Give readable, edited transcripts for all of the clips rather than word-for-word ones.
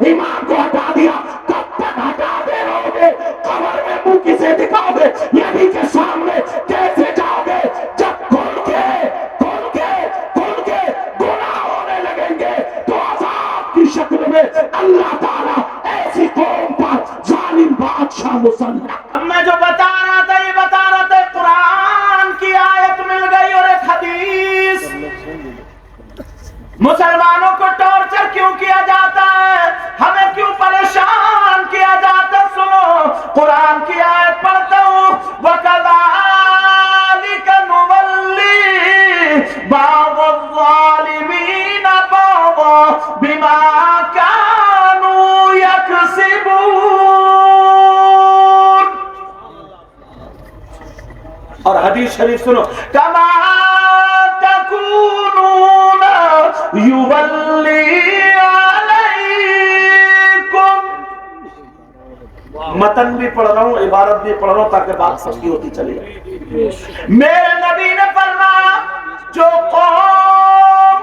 ایمان کو ہٹا دیا، کب تک ہٹاتے رہو گے؟ قبر میں منہ کسے دکھاؤ گے؟ نبی کے سامنے کیسے جاؤ گے جب کھل کے گناہ ہونے لگیں گے؟ تو عذاب کی شکل میں اللہ تعالیٰ ایسی قوم پر ظالم بادشاہ مسلط۔ میں جو بتا رہا تھا یہ بتا رہا تھا، قرآن کی آیت مل گئی اور ایک حدیث۔ مسلمانوں کو ٹارچر کیوں کیا جاتا ہے، ہمیں کیوں پریشان کیا جاتا ہے؟ سنو قرآن کی آیت پڑھتا ہوں، وَكَذَلِكَ نُوَلِّي بَعْضَ الظَّالِمِينَ بَعْضًا بِمَا كَانُوا يَكْسِبُونَ۔ اور حدیث شریف سنو، کما تکونون یولی علیکم۔ متن بھی پڑھ رہا ہوں، عبارت بھی پڑھ رہا ہوں تاکہ بات سچی ہوتی چلی جائے۔ میرے نبی نے فرمایا جو قوم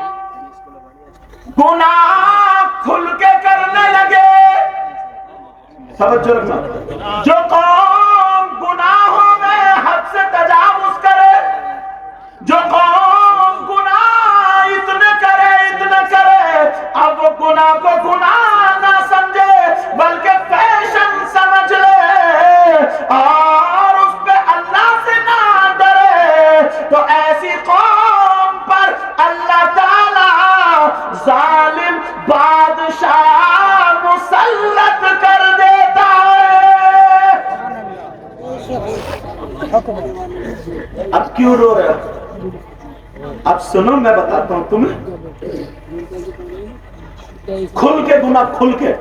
گناہ کھل کے کرنے لگے، توجہ رکھنا، جو قوم گناہوں میں حد سے تجاوز کرے، جو قوم گناہ اتنے کرے اب وہ گناہ کو گناہ نہ سمجھے بلکہ فیشن سمجھ لے اور اس پہ اللہ سے نہ ڈرے، تو ایسی قوم پر اللہ تعالی ظالم بادشاہ مسلط کر دیتا ہے۔ اب کیوں رو رہے ہو؟ اب سنو میں بتاتا ہوں تمہیں، کھل کے گناہ کھل کے۔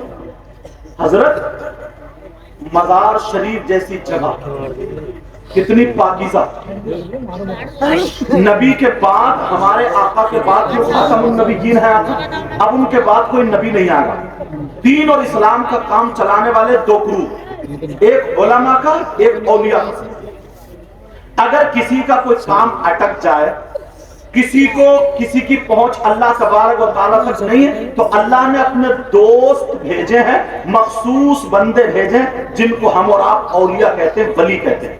حضرت مزار شریف جیسی جگہ کتنی پاکیزہ، نبی کے بعد، ہمارے آقا کے بعد جو خاتم النبیین ہے اب ان کے بعد کوئی نبی نہیں آئے گا۔ دین اور اسلام کا کام چلانے والے دو گروپ، ایک علماء کا، ایک اولیاء کا۔ اگر کسی کا کوئی کام اٹک جائے، کسی کی پہنچ اللہ تبارک و تعالیٰ تک نہیں ہے، تو اللہ نے اپنے دوست بھیجے ہیں، مخصوص بندے بھیجے ہیں جن کو ہم اور آپ اولیاء کہتے ہیں، ولی کہتے ہیں۔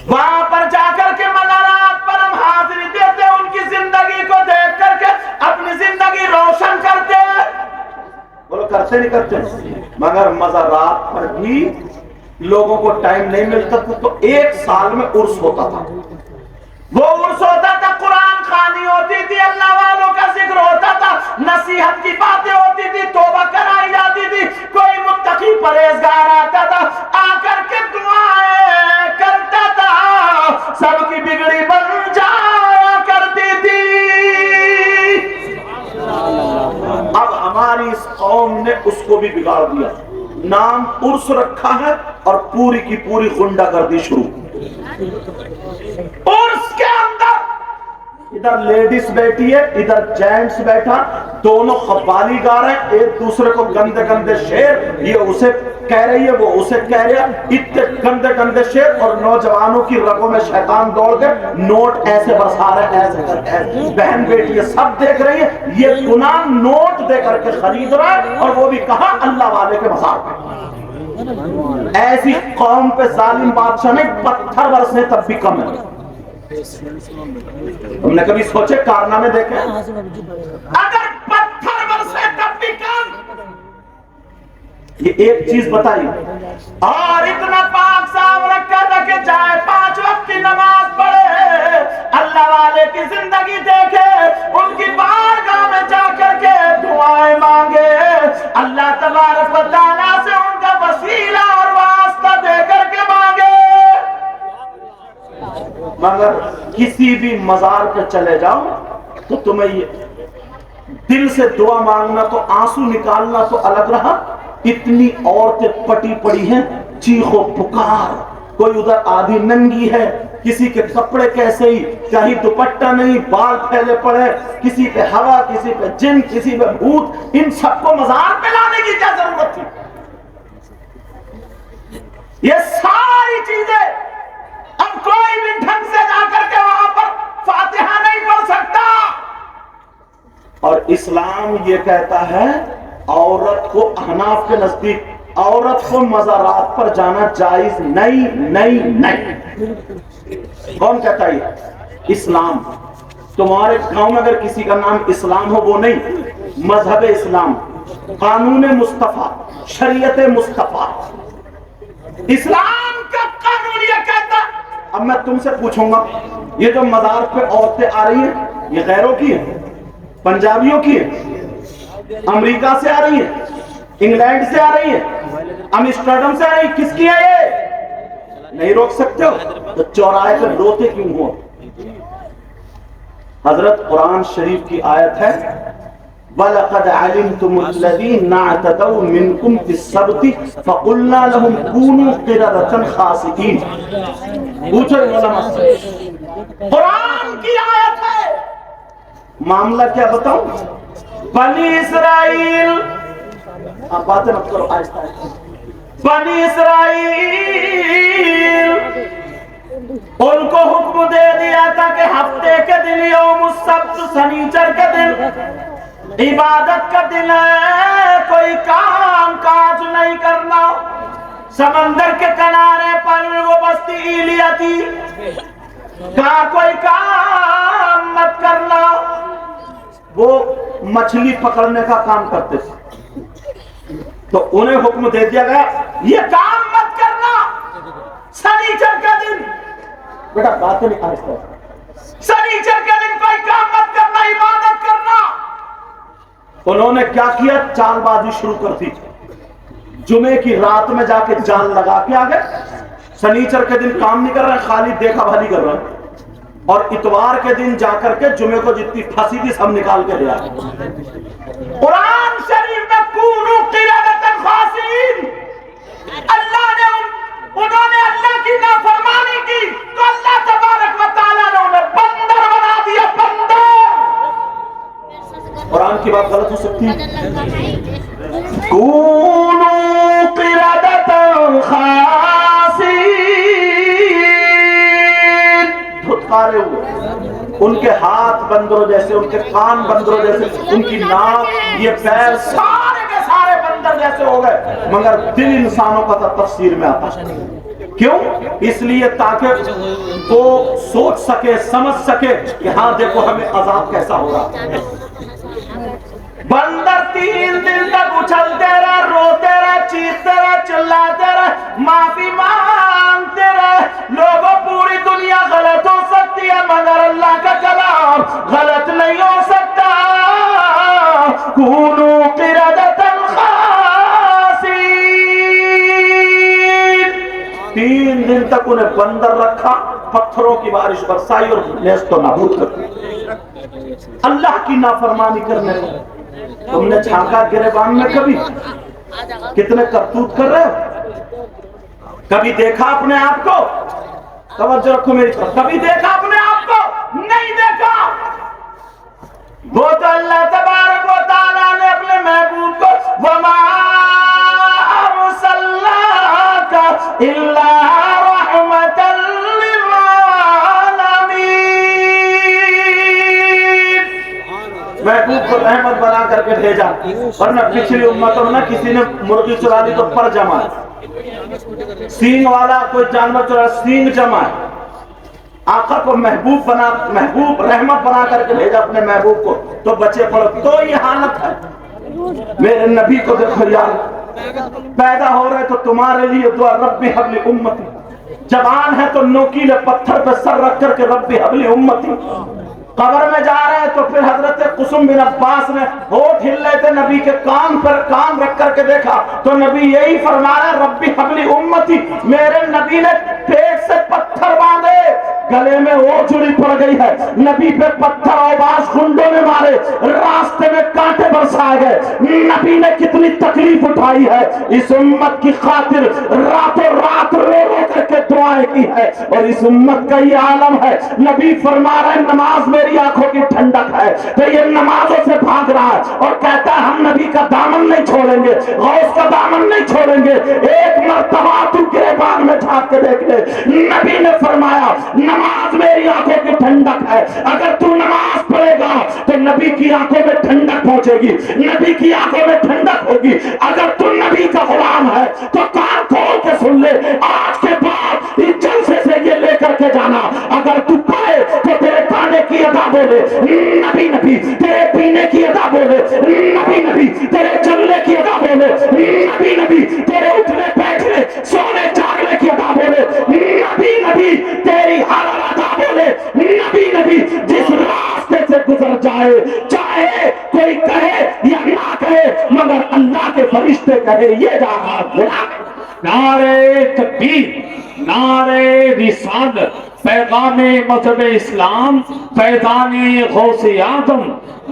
وہاں پر جا کر کے مزارات پر ہم حاضری دیتے، ان کی زندگی کو دیکھ کر کے اپنی زندگی روشن کرتے۔ بولو کرتے نہیں کرتے؟ مگر مزارات پر بھی لوگوں کو ٹائم نہیں ملتا تھا، تو ایک سال میں عرس ہوتا تھا۔ وہ عرس ہوتا تھا، قرآن خوانی ہوتی تھی، اللہ والوں کا ذکر ہوتا تھا، نصیحت کی باتیں ہوتی تھی، توبہ کرائی جاتی تھی، کوئی متقی پرہیزگار آتا تھا، آ کر کے دعائیں کرتا تھا، سب کی بگڑی بن جایا کرتی تھی۔ اب ہماری اس قوم نے اس کو بھی بگاڑ دیا، نام عرس رکھا ہے اور پوری کی پوری غنڈہ گردی شروع۔ عرس کے اندر ادھر لیڈیز بیٹھی ہے، ادھر جینٹس بیٹھا، دونوں قوالی گا رہے ہیں، ایک دوسرے کو گندے گندے شعر، یہ اسے کہہ رہی ہے، وہ اسے کہہ رہا ہے، اتنے گندے گندے شعر، اور نوجوانوں کی رگوں میں شیطان دوڑ کے نوٹ ایسے برسا رہے ہیں، ایسے کر کے، بہن بیٹی ہے، سب دیکھ رہی ہے، یہ گناہ نوٹ دے کر کے خرید رہا ہے، اور وہ بھی کہاں؟ اللہ والے کے مزار پہ۔ ایسی قوم پہ ظالم بادشاہ نے پتھر برسنے تب بھی کم ہے۔ تم نے کبھی سوچے کارنامے دیکھے؟ اگر پتھر برسے تب بھی کم، یہ ایک چیز بتائی، اور اتنا پاک صاحب رکھا تھا کہ چاہے 5 وقت کی نماز پڑھے، اللہ والے کی زندگی دیکھے، ان کی بارگاہ میں جا کر کے دعائیں مانگے، اللہ تبارک و تعالیٰ سے ان کا وسیلہ اور واسطہ دے کر کے مانگے۔ مگر کسی بھی مزار پہ چلے جاؤ تو تمہیں یہ دل سے دعا مانگنا تو آنسو نکالنا تو الگ رہا، اتنی عورتیں پٹی پڑی ہیں، چیخو پکار، کوئی ادھر آدھی ننگی ہے، کسی کے کپڑے کیسے ہی، کہیں دوپٹہ نہیں، بال پھیلے پڑے، کسی پہ ہوا، کسی پہ جن، کسی پہ بھوت، ان سب کو مزار پہ لانے کی کیا ضرورت تھی؟ یہ ساری چیزیں اب کوئی بھی ڈھنگ سے جا کر کے وہاں پر فاتحہ نہیں پڑھ سکتا، اور اسلام یہ کہتا ہے عورت کو، احناف کے نزدیک عورت کو مزارات پر جانا جائز نہیں۔ کون کہتا ہے یہ؟ اسلام۔ تمہارے گاؤں میں اگر کسی کا نام اسلام ہو، وہ نہیں، مذہب اسلام، قانون مصطفیٰ، شریعت مصطفیٰ، اسلام کا قانون یہ کہتا۔ اب میں تم سے پوچھوں گا، یہ جو مزار پہ عورتیں آ رہی ہیں، یہ غیروں کی ہیں، پنجابیوں کی ہیں، امریکہ سے آ رہی ہیں، انگلینڈ سے آ رہی ہیں، امسٹرڈم سے آ رہی ہیں، کس کی ہے یہ؟ نہیں روک سکتے ہو تو چوراہے پہ روتے کیوں ہو؟ حضرت قرآن شریف کی آیت ہے وَلَقَدْ عَلِمْتُمُ الَّذِينَ اعْتَدَوْا مِنْكُمْ فِي السَّبْتِ فَقُلْنَا لَهُمْ كُونُوا قِرَدَةً خَاسِئِينَ۔ پوچھو علماء سے، قرآن کی آیت ہے، معاملہ کیا بتاؤں؟ بنی اسرائیل، آپ باتیں مت کرو، آہستہ آہستہ، بنی اسرائیل ان کو حکم دے دیا تھا کہ ہفتے کے دن یوم السبت، سنیچر کے دن عبادت کا دن ہے، کوئی کام کاج نہیں کرنا۔ سمندر کے کنارے پر وہ بستی ایلیا تھی، کہا کوئی کام مت کرنا، وہ مچھلی پکڑنے کا کام کرتے تھے، تو انہیں حکم دے دیا گیا یہ کام مت کرنا سنیچر کے دن۔ بیٹا باتیں نہیں، آہستہ ہے، سنیچر کے دن کوئی کام مت کرنا، عبادت کرنا۔ انہوں نے کیا کیا؟ چال بازی شروع کر دی، جمعے کی رات میں جا کے جال لگا کے آ گئے، سنیچر کے دن کام نہیں کر رہے، خالی دیکھا بھالی کر رہے ہیں، اور اتوار کے دن جا کر کے جمعے کو جتنی پھنسی تھی سب نکال کے لے آئے۔ قرآن شریف میں کونوا قردۃ خاسئین، اللہ نے انہوں نے اللہ کی نافرمانی کی تو اللہ تبارک و تعالیٰ نے انہیں بندر بنا دیا، بندر۔ قرآن کی بات غلط ہو سکتی ہے؟ کونوا قردۃ خاسئین، دھتکارے ہوئے، ان کے ہاتھ بندروں جیسے، ان کے کان بندروں جیسے، ان کی ناک، یہ پیر سارے کے سارے بندر جیسے ہو گئے، مگر دل انسانوں کا تھا، تفسیر میں آتا ہے۔ کیوں؟ اس لیے تاکہ وہ سوچ سکے، سمجھ سکے کہ ہاں دیکھو ہمیں عذاب کیسا ہو رہا۔ بندر 3 دن تک اچھلتے رہے، روتے رہے، چیختے رہے، چلاتے رہے، معافی مانگتے رہے۔ لوگوں پوری دنیا غلط ہو سکتی ہے مگر اللہ کا کلام غلط نہیں ہو سکتا۔ کونوا قردۃ خاسئین، 3 دن تک انہیں بندر رکھا، پتھروں کی بارش برسائی اور نیست و نابود کر دی اللہ کی نافرمانی کرنے کو۔ تم نے چھانکا گریبان میں کبھی کتنے کرتوت کر رہے ہو؟ کبھی دیکھا اپنے آپ کو؟ توجہ رکھو میری طرف، کبھی دیکھا اپنے آپ کو؟ نہیں دیکھا۔ وہ تو اللہ تبارک و تعالیٰ نے اپنے محبوب کو وَمَا أَرْسَلْنَاكَ إِلَّا رَحْمَةً محبوب کو رحمت بنا کر کے بھیجا، ورنہ پچھلی امتوں میں کسی نے مرغی چرا لی تو پر جمع ہے، سینگ والا کوئی جانور چرا سینگ جمع ہے۔ آقا کو محبوب بنا، محبوب رحمت بنا کر کے بھیجا اپنے محبوب کو، تو بچے پڑو تو یہ حالت ہے۔ میرے نبی کو دیکھو یار، پیدا ہو رہے تو تمہارے لیے دعا رب حبل امتی، جوان ہے تو نوکیلے پتھر پہ سر رکھ کر کے رب حبل امتی۔ قبر میں جا رہے ہیں تو پھر حضرت قسم بن عباس نے ہونٹ ہل رہے تھے، نبی کے کان پر کان رکھ کر کے دیکھا تو نبی یہی فرما رہے ربی حبلی امتی۔ میرے نبی نے پیٹ سے پتھر باندھے، گلے میں اوجڑی پڑ گئی ہے، نبی پہ پتھر اوباش خنڈوں نے مارے، راستے میں کانٹے बरसाए गए। नबी ने कितनी तकलीफ उठाई है, इस उम्मत की खातिर रातों रात रो रो करके दुआएं की है। और इस उम्मत का ये आलम है, नबी फरमा रहे हैं नमाज मेरी आंखों की ठंडक है, तो ये नमाजों से भाग रहा है और कहता है हम नबी का दामन नहीं छोड़ेंगे, गौस का दामन नहीं छोड़ेंगे। एक मर्तबा तू गिरबान में झांक के देख ले, नबी ने फरमाया नमाज मेरी आंखों की ठंडक है। अगर तू नमाज पढ़ेगा तो नबी की आंखों में ठंडक पहुंचेगी, नबी की आंखों में ठंडक होगी। अगर तू नबी का गुलाम है तो कान खोल के सुन ले, आज के बाद इस जलसे से ये लेकर के जाना, अगर तू पाए तो तेरे खाने की अदा बोले नबी नबी, तेरे पीने की अदा बोले नबी नबी, तेरे चलने की अदा बोले नबी नबी, तेरे उठने बैठने सोने जागने की अदा बोले नबी नबी, तेरी हर अदा बोले नबी नबी। जिस रास्ते से गुजर जाए, चाहे कोई कहे या ना कहे, मगर अल्लाह के फरिश्ते कहे ये जा रहा। नारे तकबीर, नारे रिसालत, पैगामे मजहब इस्लाम, फैज़ाने गौसे आदम,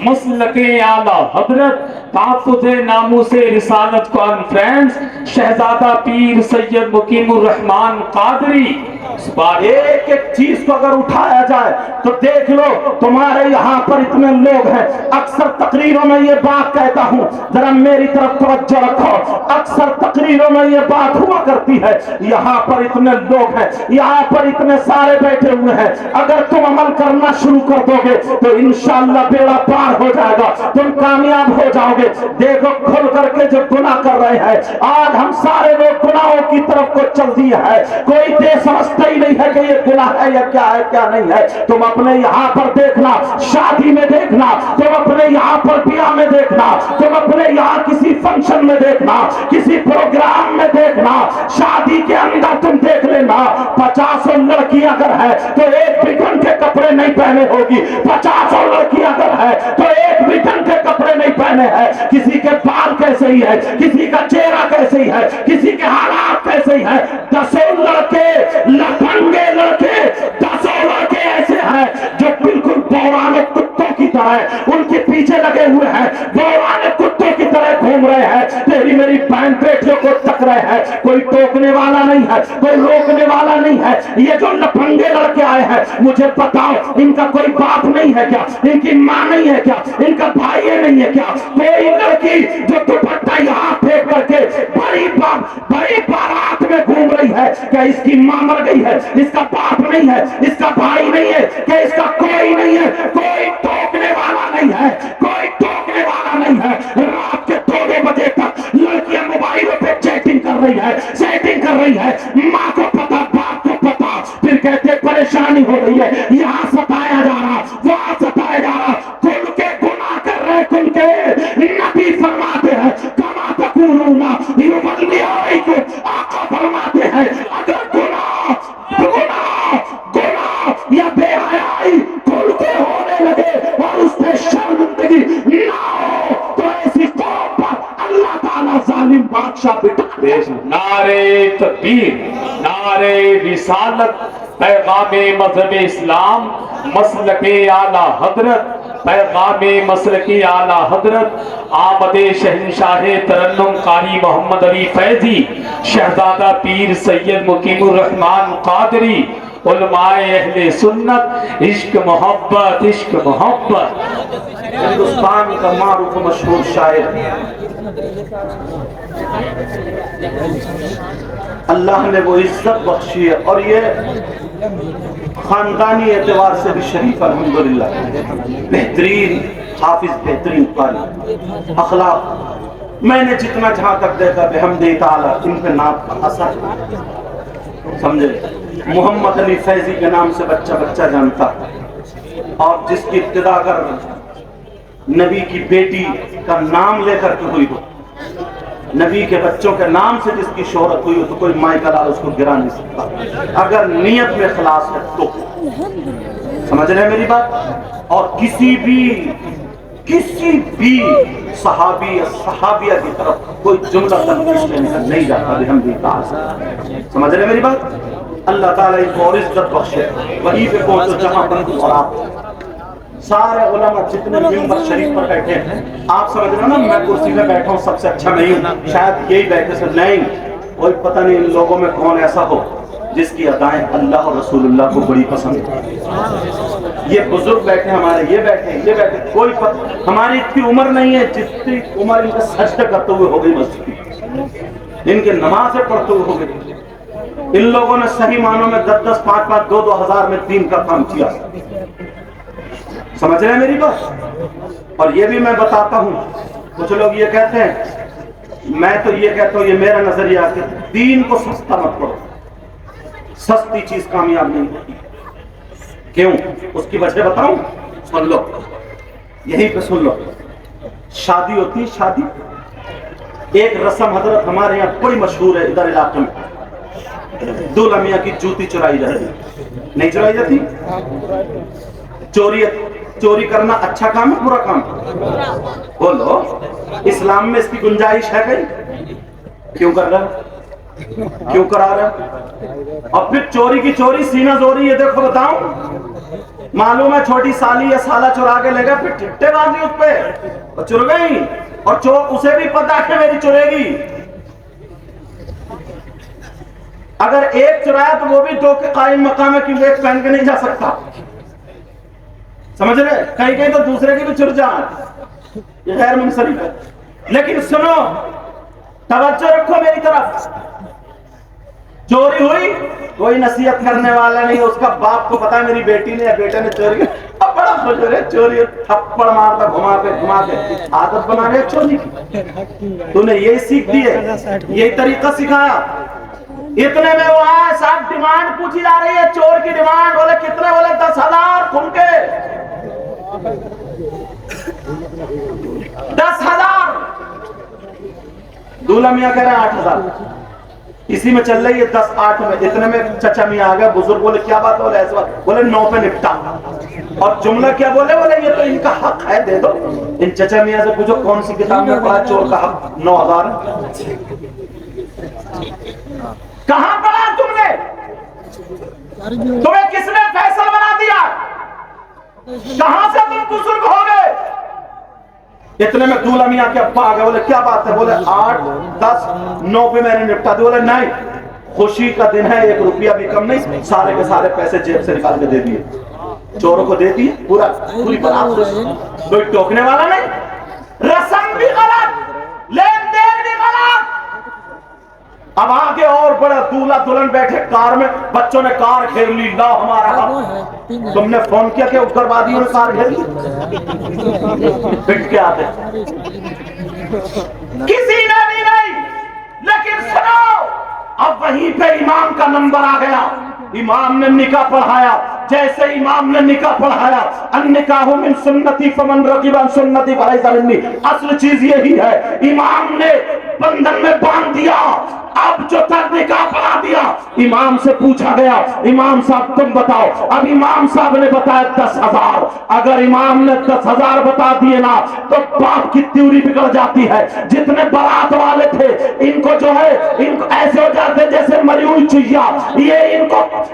मसलके आला हजरत, ताफ़ुज़े नामूसे रिसालत कॉन्फ्रेंस, शहजादा पीर सैयद मुकीमुर रहमान कादरी। एक एक चीज को अगर उठाया जाए तो देख लो, तुम्हारे यहाँ पर इतने लोग हैं। अक्सर तकरीरों में ये बात कहता हूँ, जरा मेरी तरफ तवज्जो रखो। अक्सर तकरीरों में ये बात हुआ करती है, यहाँ पर इतने लोग हैं, यहाँ पर इतने सारे बैठे हुए हैं, अगर तुम अमल करना शुरू कर दोगे तो इंशाअल्लाह बेड़ा पार हो जाएगा, तुम कामयाब हो जाओगे। देखो खुल करके जो गुनाह कर रहे हैं, आज हम सारे लोग गुनाहों की तरफ को चल दिए हैं, कोई दे समझता ही नहीं है कि ये गुनाह है या क्या है क्या नहीं है। तुम अपने यहाँ पर देखना, शादी में देखना, तुम अपने यहाँ पर ब्याह में देखना, तुम अपने यहाँ किसी फंक्शन में देखना, किसी प्रोग्राम में देखना, शादी के अंदर तुम देख लेना, 50 लड़की अगर है तो एक भी ढंग के कपड़े नहीं पहने होगी, 50 लड़की अगर है तो एक भी ढंग के कपड़े नहीं पहने हैं। किसी के बाल कैसे ही है, किसी का चेहरा कैसे ही है, किसी के हालात कैसे ही है। 10 लड़के लफंगे लड़के, 10 लड़के ऐसे हैं जो बिल्कुल पौराणिक कुत्तों की तरह उनके पीछे लगे हुए हैं, पौराणिक कुत्तों की तरह घूम रहे हैं, तेरी मेरी बहन बेटियों को तक रहे हैं। कोई टोकने वाला नहीं है, कोई रोकने वाला नहीं है। ये जो लफंगे लड़के आए हैं, मुझे बताओ इनका कोई बाप नहीं है क्या, इनकी माँ नहीं है क्या, इनका भाई नहीं है क्या? कोई लड़की जो दुपट्टा यहाँ फेंक करके बड़ी बारात में घूम रही है, क्या इसकी माँ मर गई है, इसका बाप नहीं है, इसका भाई नहीं है, क्या इसका कोई नहीं है? कोई टोकने वाला नहीं है, कोई टोकने वाला नहीं है। रात के 2 बजे तक लड़कियां मोबाइलों पे चैटिंग कर रही है, सेटिंग कर रही है, माँ को पता, बाप को पता, फिर कहते परेशानी हो रही है, यहाँ सताया जा रहा, वहां सताया जा रहा, खुल के गुनाह कर रहे, खुल के। नबी फरमाते हैं कमा तकूनूना युवल्लियाइकुम, आका फरमाते हैं अगर गुनाह या बेहयाई खुल के होने लगे और उससे शर्मिंदगी ना हो तो ऐसी कौम पर अल्लाह ताला जालिम बादशाह बिठा दे। नारे तकबीर, नारे रिसालत, पैगामे मजहब इस्लाम, मसलके आला हजरत, पैगामे मसलके आला हजरत, आमदे शहनशाह तरन्नुम कारी मोहम्मद अली फैजी, शहजादा पीर सैयद मुकीमुर रहमान कादरी, उलमाए अहले सुन्नत, इश्क मोहब्बत, इश्क मोहब्बत। हिंदुस्तान का मारूफ मशहूर शायर, अल्लाह ने वो इज्जत बख्शी है और ये खानदानी एतबार से भी शरीफ अल्हम्दुलिल्लाह, बेहतरीन हाफिज, बेहतरीन कारी, अखलाक। मैंने जितना जहां तक देखा बेहमदे ताला इन पे नाम का असर समझे। मोहम्मद अली फैजी के नाम से बच्चा बच्चा जानता, और जिसकी इब्तिदा अगर नबी की बेटी का नाम लेकर के हुई हो, नबी के बच्चों के नाम से जिसकी शोहरत हुई हो, तो कोई माई का लाल उसको गिरा नहीं सकता, अगर नियत में खलास है तो। समझ रहे हैं मेरी बात? और किसी भी सहाबी या सहाबिया की तरफ कोई जुमला तनकीश नहीं जाता बेहमदी। समझ रहे हैं मेरी बात? अल्लाह ताला इनको और इज्जत बख्शे, वहीं पे पहुंचो जहां पर और आप सारे उलमा जितने मिंबर शरीफ पर बैठे हैं, आप समझ रहे हो ना मैं कुर्सी पे बैठा हूँ सबसे अच्छा नहीं हूँ, शायद यही बैठे से नहीं, कोई पता नहीं इन लोगों में कौन ऐसा हो जिसकी अदाएं अल्लाह और रसूलुल्लाह को बड़ी पसंद है। ये बुजुर्ग बैठे हमारे, ये बैठे, कोई पता, हमारी इतनी उम्र नहीं है जितनी उम्र इनका सजदा करते हुए हो गई मस्जिद, इनके नमाज़ें पढ़ते हुए हो गई। इन लोगों ने सही मानों में 10-10, 5-5, 2-2 हजार में दीन का काम किया। समझ रहे हैं मेरी बात? और ये भी मैं बताता हूँ, कुछ लोग ये कहते हैं, मैं तो ये कहता हूँ, ये मेरा नजरिया है कि दीन को सस्ता मत करो, सस्ती चीज कामयाब नहीं होती। क्यों? उसकी वजह बताऊं, सुन लो, यहीं पे सुन लो। शादी होती है, शादी, एक रस्म हजरत हमारे यहाँ बड़ी मशहूर है इधर इलाके में, दूल्हा मियाँ की जूती चुराई जाती, नहीं चुराई जाती? चोरी करना अच्छा काम है बुरा काम? बोलो, इस्लाम में इसकी गुंजाइश है कहीं? क्यों कर रहा है? क्यों करा रहा? और फिर चोरी की चोरी, सीना जोरी, ये देखो बताऊं, मालूम है छोटी साली या साला चुरा के ले गया, फिर ठिट्टे बांधी उस पे और चुर गई, और चोर उसे भी पता है मेरी चुरेगी। अगर एक चुराया तो वो भी दो के कायम मकाम है कि वो एक पहन के नहीं जा सकता। समझ रहे? कहीं कहीं तो दूसरे की भी चुर जाए, ये गैर मुनसरिफ है। लेकिन सुनो, तवज्जो रखो मेरी तरफ, चोरी हुई, कोई नसीहत करने वाला नहीं, उसका बाप को पता है मेरी बेटी ने या बेटे ने चोरी की, अब बड़ा खुश हो रहे, चोरी, थप्पड़ मारता घुमा के आदत बना रहे चोरी की। तूने यही सीख दी है, यही तरीका सिखाया। इतने में वो आया, साहब डिमांड पूछी जा रही है, चोर की डिमांड, बोले कितने? बोले 10,000 खुल के 10,000। दूल्हा मियाँ कह रहे हैं 8,000, इसी में चल रही है 10-8 में। इतने में चचा मियाँ आ गया, बुजुर्ग बोले क्या बात? बोले ऐसा, बोले 9 पे निपटा। और जुमला क्या बोले? बोले ये तो इनका हक है, दे दो। इन चचा मियाँ से पूछो कौन सी किताब में पढ़ा चोर का हक 9,000? कहां पढ़ा तुमने? तुम्हें किसने फैसल बना दिया? कहां से तुम बुजुर्ग हो गए? इतने में दूल्हा मियाँ के अब्बा आ गए, बोले क्या बात है? बोले 8, 10, 9 पे मैंने निपटा दिया। बोले नहीं, खुशी का दिन है, 1 रुपया भी कम नहीं, सारे के सारे पैसे जेब से निकाल के दे दिए, चोरों को दे दिए, पूरी बारात, कोई टोकने वाला नहीं। रस्म भी गलत, लेन देन भी गलत। अब आगे और बड़ा, दूल्हा दुल्हन बैठे कार में, बच्चों ने कार घेर ली, ला हमारा हक। तुमने फोन किया कि उग्रवादियों ने कार घेर ली? पिट के आते, किसी ने भी नहीं। लेकिन सुनो, अब वहीं पे इमाम का नंबर आ गया, इमाम ने निकाह पढ़ाया। जैसे इमाम ने निकाह पढ़ाया, अन्निकाहु मिन सुन्नती फमन रगिबा अन सुन्नती फलैसा मिन्नी, असल चीज यही है। इमाम ने बंधन में बांध दिया, अब जो तक निकाह पढ़ा दिया। इमाम से पूछा गया, इमाम साहब तुम बताओ। अब इमाम साहब ने बताया 10,000। अगर इमाम ने 10,000 बता दिए ना, तो बाप की त्योरी बिगड़ जाती है। जितने बारात वाले थे, इनको जो है, इनको ऐसे हो जाते जैसे मरी हुई चुहिया, ये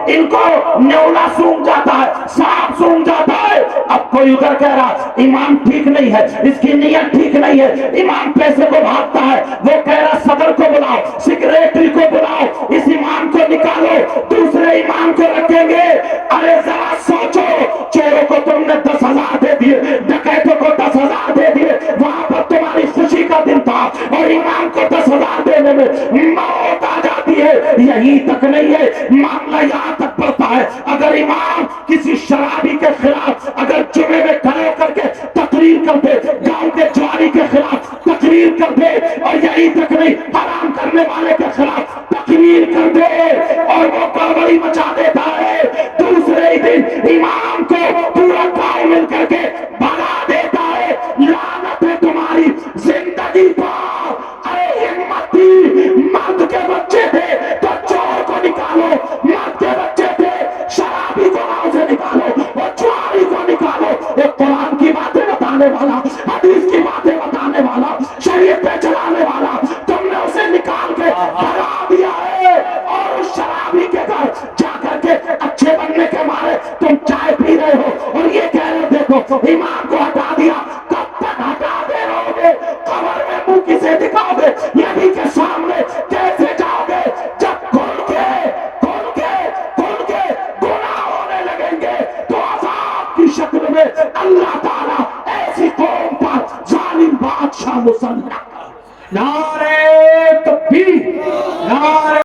इनको न्योला सूंघ जाता है, सांप सूंघ जाता है। अब कोई उधर कह रहा इमाम ठीक नहीं है, इसकी नीयत ठीक नहीं है, इमाम पैसे को भागता है। वो कह रहा सदर को बुलाओ, सेक्रेटरी को बुलाओ, इस इमाम को निकालो, दूसरे इमाम को रखेंगे। अरे जरा सोचो, चोरों को तुमने 10,000 दे दिए, डकैतों को 10,000 दे दिए, वहां पर तुम्हारी खुशी का दिन था, और इमाम को 10,000 देने में मौत आ जाती है। यही तक नहीं है, मामला यहाँ तक पड़ता है, अगर इमाम किसी शराबी के खिलाफ अगर जुमे में खड़े करके तकरीर कर दे, गांव के ज्वारी के खिलाफ तकरीर कर दे, और यही तक नहीं, हराम करने वाले के खिलाफ तकरीर कर दे, और वो गड़बड़ी मचा देता है, दूसरे ही दिन इमाम को पूरा गांव मिल करके भगा देता है। लानत है तुम्हारी जिंदगी पर। अरे हिम्मती मर्द के बच्चे थे तो चोर को निकालो, मर्द के बच्चे थे शराबी को गांव से निकालो, और ज्वारी को निकालो। एक कुरान की बातें बताने वाला, हदीस की बातें बताने वाला, शरीयत पे चलाने वाला, तुमने उसे निकाल के भगा दिया है। और उस शराबी के घर जाकर के अच्छे बनने के मारे तुम चाय पी रहे हो, और ये कह रहे हो देखो ایمان کو ہٹا دیا، کب تک ہٹاتے رہو گے؟ قبر میں منہ کسے دکھاؤ گے؟ نبی کے سامنے کیسے جاؤ گے جب کھل کے گناہ ہونے لگیں گے؟ تو عذاب کی شکل میں اللہ تعالیٰ ایسی قوم پر ظالم بادشاہ مسلط۔ نعرہ تکبیر، نعرہ